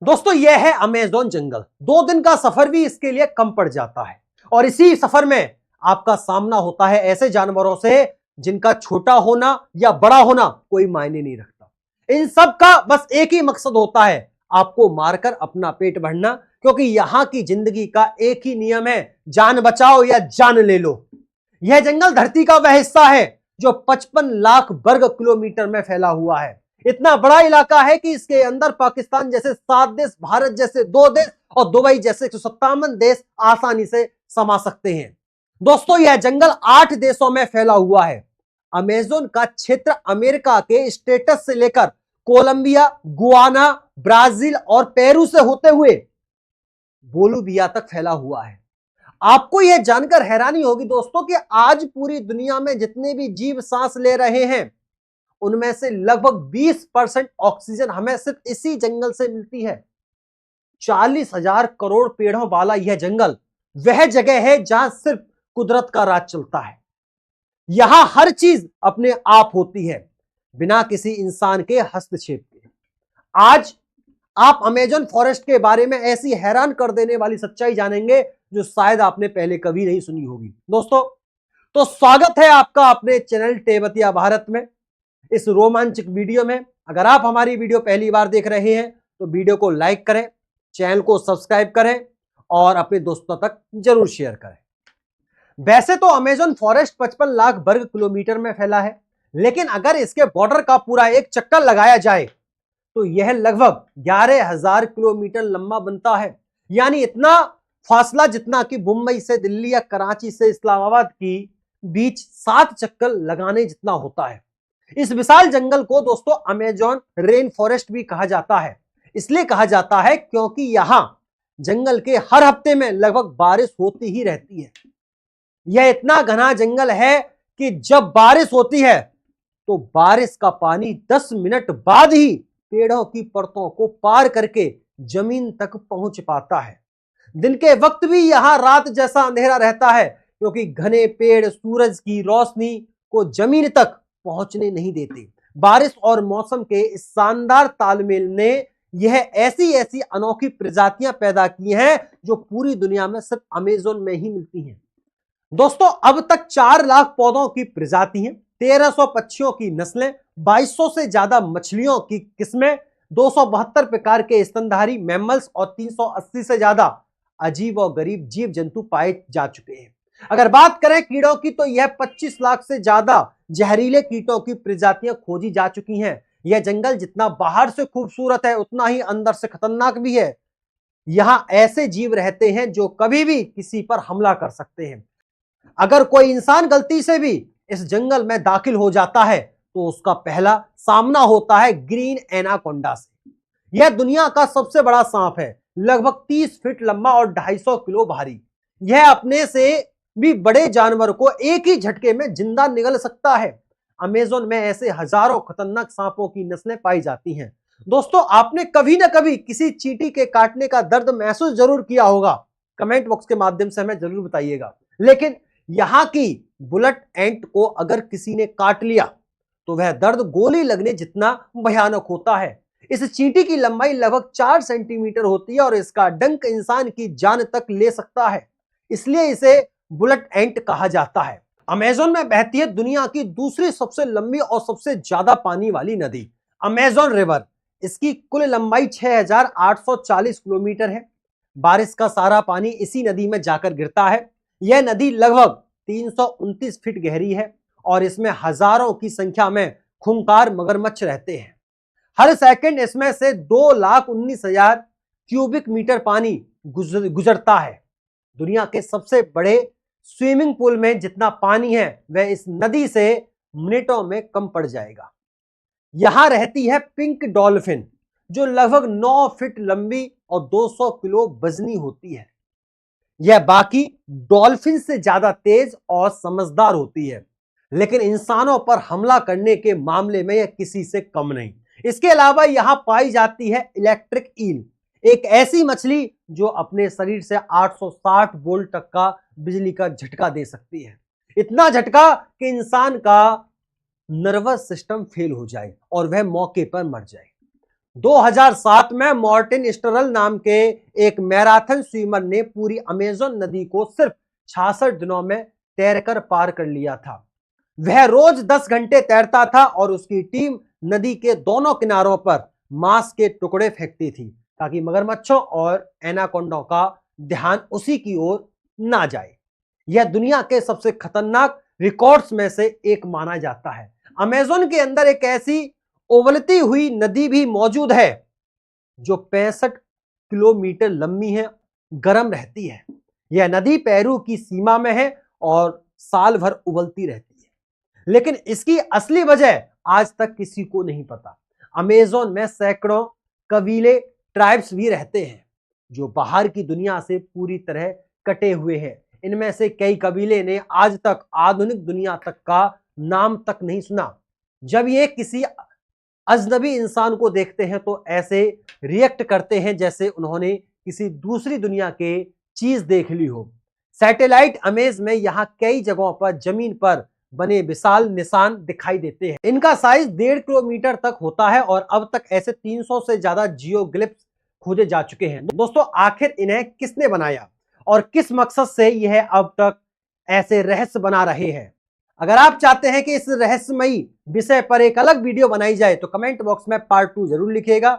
दोस्तों यह है अमेज़न जंगल। 2 दिन का सफर भी इसके लिए कम पड़ जाता है और इसी सफर में आपका सामना होता है ऐसे जानवरों से जिनका छोटा होना या बड़ा होना कोई मायने नहीं रखता। इन सब का बस एक ही मकसद होता है, आपको मारकर अपना पेट भरना, क्योंकि यहां की जिंदगी का एक ही नियम है, जान बचाओ या जान ले लो। यह जंगल धरती का वह हिस्सा है जो 55 लाख वर्ग किलोमीटर में फैला हुआ है। इतना बड़ा इलाका है कि इसके अंदर पाकिस्तान जैसे 7 देश, भारत जैसे 2 देश और दुबई जैसे 157 देश आसानी से समा सकते हैं। दोस्तों यह जंगल 8 देशों में फैला हुआ है। अमेज़न का क्षेत्र अमेरिका के स्टेटस से लेकर कोलंबिया, गुआना, ब्राजील और पेरू से होते हुए बोलिविया तक फैला हुआ है। आपको यह जानकर हैरानी होगी दोस्तों कि आज पूरी दुनिया में जितने भी जीव सांस ले रहे हैं उनमें से लगभग 20% ऑक्सीजन हमें सिर्फ इसी जंगल से मिलती है। 40,000 करोड़ पेड़ों वाला यह जंगल वह जगह है जहां सिर्फ कुदरत का राज चलता है। यहां हर चीज अपने आप होती है बिना किसी इंसान के हस्तक्षेप के। आज आप अमेज़न फॉरेस्ट के बारे में ऐसी हैरान कर देने वाली सच्चाई जानेंगे जो शायद आपने पहले कभी नहीं सुनी होगी। दोस्तों तो स्वागत है आपका अपने चैनल टेबतिया भारत में। इस रोमांचक वीडियो में अगर आप हमारी वीडियो पहली बार देख रहे हैं तो वीडियो को लाइक करें, चैनल को सब्सक्राइब करें और अपने दोस्तों तक जरूर शेयर करें। वैसे तो अमेज़न फॉरेस्ट 55 लाख वर्ग किलोमीटर में फैला है, लेकिन अगर इसके बॉर्डर का पूरा एक चक्कर लगाया जाए तो यह लगभग 11,000 किलोमीटर लंबा बनता है। यानी इतना फासला जितना कि मुंबई से दिल्ली या कराची से इस्लामाबाद की बीच 7 चक्कर लगाने जितना होता है। इस विशाल जंगल को दोस्तों अमेज़न रेन फॉरेस्ट भी कहा जाता है। इसलिए कहा जाता है क्योंकि यहां जंगल के हर हफ्ते में लगभग बारिश होती ही रहती है। यह इतना घना जंगल है कि जब बारिश होती है तो बारिश का पानी 10 मिनट बाद ही पेड़ों की परतों को पार करके जमीन तक पहुंच पाता है। दिन के वक्त भी यहां रात जैसा अंधेरा रहता है क्योंकि घने पेड़ सूरज की रोशनी को जमीन तक पहुंचने नहीं देते। बारिश और मौसम के इस शानदार तालमेल ने यह ऐसी ऐसी अनोखी प्रजातियां पैदा की हैं जो पूरी दुनिया में सिर्फ अमेज़न में ही मिलती हैं। दोस्तों अब तक 4 लाख पौधों की प्रजाति हैं, 1300 पक्षियों की नस्लें, 2200 से ज्यादा मछलियों की किस्में, 272 प्रकार के स्तनधारी मैमल्स और 380 से ज्यादा अजीब और गरीब जीव जंतु पाए जा चुके हैं। अगर बात करें कीड़ों की तो यह 25 लाख से ज्यादा जहरीले कीटों की प्रजातियां खोजी जा चुकी हैं। यह जंगल जितना बाहर से खूबसूरत है उतना ही अंदर से खतरनाक भी है। यहां ऐसे जीव रहते हैं जो कभी भी किसी पर हमला कर सकते हैं। अगर कोई इंसान गलती से भी इस जंगल में दाखिल हो जाता है तो उसका पहला सामना होता है ग्रीन एनाकोंडा से। यह दुनिया का सबसे बड़ा सांप है, लगभग 30 फीट लंबा और 250 किलो भारी। यह अपने से भी बड़े जानवर को एक ही झटके में जिंदा निगल सकता है। अमेज़न में ऐसे हजारों खतरनाक सांपों की नस्लें पाई जाती हैं। दोस्तों आपने कभी ना कभी किसी चींटी के काटने का दर्द महसूस जरूर किया होगा, कमेंट बॉक्स के माध्यम से हमें जरूर बताइएगा। लेकिन यहां की बुलेट एंट को अगर किसी ने काट लिया तो वह दर्द गोली लगने जितना भयानक होता है। इस चींटी की लंबाई लगभग 4 सेंटीमीटर होती है और इसका डंक इंसान की जान तक ले सकता है, इसलिए इसे बुलेट एंट कहा जाता है। अमेज़न में बहती है दुनिया की दूसरी सबसे लंबी और सबसे ज्यादा पानी वाली नदी अमेज़न रिवर। इसकी कुल लंबाई 6,840 किलोमीटर है। बारिश का सारा पानी इसी नदी में जाकर गिरता है। यह नदी लगभग 329 फीट गहरी है और इसमें हजारों की संख्या में खूंखार मगरमच्छ रहते हैं। हर सेकंड इसमें से 2,19,000 क्यूबिक मीटर पानी गुजरता है। दुनिया के सबसे बड़े स्विमिंग पूल में जितना पानी है वह इस नदी से मिनटों में कम पड़ जाएगा। यहां रहती है पिंक डॉल्फिन जो लगभग 9 फीट लंबी और 200 किलो वजनी होती है। यह बाकी डॉल्फिन से ज्यादा तेज और समझदार होती है, लेकिन इंसानों पर हमला करने के मामले में यह किसी से कम नहीं। इसके अलावा यहां पाई जाती है इलेक्ट्रिक ईल, एक ऐसी मछली जो अपने शरीर से 860 वोल्ट तक का बिजली का झटका दे सकती है। इतना झटका कि इंसान का नर्वस सिस्टम फेल हो जाए और वह मौके पर मर जाए। 2007 में मार्टिन स्टरल नाम के एक मैराथन स्विमर ने पूरी अमेज़न नदी को सिर्फ 66 दिनों में तैरकर पार कर लिया था। वह रोज 10 घंटे तैरता था और उसकी टीम नदी के दोनों किनारों पर मांस के टुकड़े फेंकती थी ताकि मगरमच्छों और एनाकोंडा का ध्यान उसी की ओर ना जाए। यह दुनिया के सबसे खतरनाक रिकॉर्ड्स में से एक माना जाता है। अमेज़न के अंदर एक ऐसी उबलती हुई नदी भी मौजूद है जो 65 किलोमीटर लंबी है, गर्म रहती है। यह नदी पेरू की सीमा में है और साल भर उबलती रहती है, लेकिन इसकी असली वजह आज तक किसी को नहीं पता। अमेज़न में सैकड़ों कबीले, ट्राइब्स भी रहते हैं जो बाहर की दुनिया से पूरी तरह कटे हुए हैं। इनमें से कई कबीले ने आज तक आधुनिक दुनिया तक का नाम तक नहीं सुना। जब ये किसी अजनबी इंसान को देखते हैं तो ऐसे रिएक्ट करते हैं जैसे उन्होंने किसी दूसरी दुनिया के चीज देख ली हो। सैटेलाइट इमेज में यहाँ कई जगहों पर जमीन पर बने विशाल निशान दिखाई देते हैं। इनका साइज 1.5 किलोमीटर तक होता है और अब तक ऐसे 300 से ज्यादा जियोग्लिफ्स खोजे जा चुके हैं। दोस्तों, आखिर इन्हें किसने बनाया और किस मकसद से यह अब तक ऐसे रहस्य बना रहे हैं? अगर आप चाहते हैं कि इस रहस्यमयी विषय पर एक अलग वीडियो बनाई जाए तो कमेंट बॉक्स में पार्ट 2 जरूर लिखिएगा।